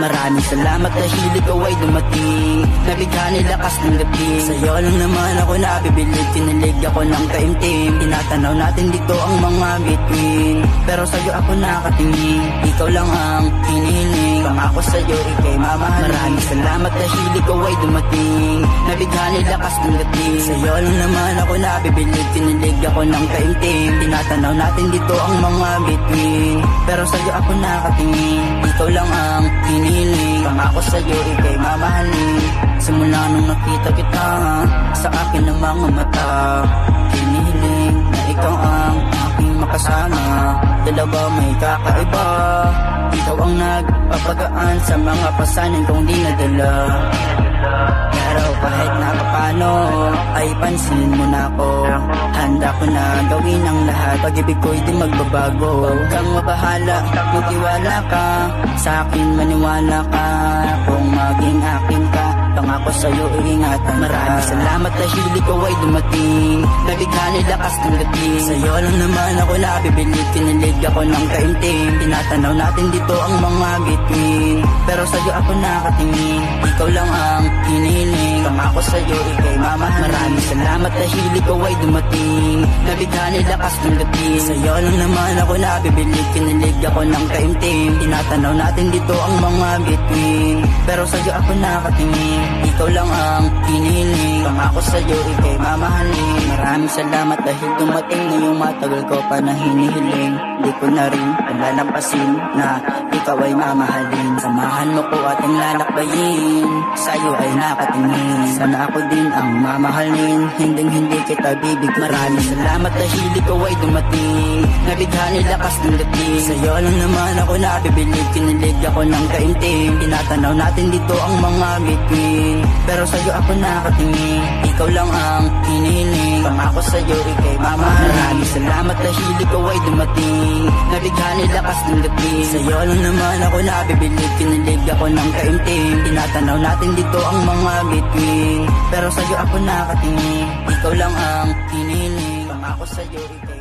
Maraming salamat dahil ikaw ay dumating, nabigyan ni lakas ng dating. Sa'yo lang naman ako nabibilib, kinilig ako ng taimtim. Tinatanaw natin dito ang mga bituin, pero sa'yo ako nakatingin. Ikaw lang ang hinihiling, pangako sa'yo ika'y mamahalin. Maraming salamat dahil ikaw ay dumating, nabigyan ni lakas ng dating. Sa'yo lang naman ako nabibilib, kinilig ako ng taimtim. Tinatanaw natin dito ang mga bituin, pero sa'yo ako nakatingin. Ikaw lang ang hinihiling, pangako sa'yo ika'y mamahalin. Simula nung nakita kita sa akin ng mga mata, hinihiling na ikaw ang aking makasama. Dalawa may kakaiba, ikaw ang nagpapagaan sa mga pasanin kong di nadala. Pero kahit na paano ay pansin mo na ako, handa ko na gawin ang lahat, pag-ibig ko'y di magbabago. Huwag kang mabahala, magtiwala ka sa akin, maniwala ka. Kung maging akin ka, pangako sa'yo iingatan. Maraming salamat dahil ikaw ay dumating, nabigyan ni lakas ng dating. Sa'yo lang naman ako nabibilib, kinilig ako ng kaimtim. Tinatanaw natin dito ang mga bituin, pero sa'yo ako nakatingin. Ikaw lang ang hinihiling, pangako sa'yo ika'y mamahalin. Maraming salamat dahil ikaw ay dumating, nabigyan ni lakas ng dating. Sa'yo lang naman ako nabibilib, kinilig ako ng kaimtim. Tinatanaw natin dito ang mga bituin, pero sa'yo ako nakatingin. Ikaw lang ang hinihiling, pangako sa'yo ika'y mamahalin. Maraming salamat dahil dumating na yung matagal ko pa na hinihiling. Di ko na rin palalampasin na ikaw ay mamahalin. Samahan mo ko ating lalakbayin, sa'yo ay nakatingin. Sana ako din ang mamahalin, hindi kita bibig. Maraming salamat dahil ikaw ay dumating, nabigyan ni lakas ng dating. Sa'yo lang naman ako nabibilib, kinilig ako ng kaimtim. Tinatanaw natin dito ang mga bituin, pero sa'yo ako nakatingin. Ikaw lang ang hinihiling, pangako sa'yo ika'y mamahalin. Maraming salamat dahil ikaw ay dumating, nabigyan ni lakas ng dating. Sa'yo lang naman ako nabibilib, kinilig ako ng kaimtim. Tinatanaw natin dito ang mga bituin, pero sa'yo ako nakatingin. Ikaw lang ang hinihiling, pangako sa'yo ika'y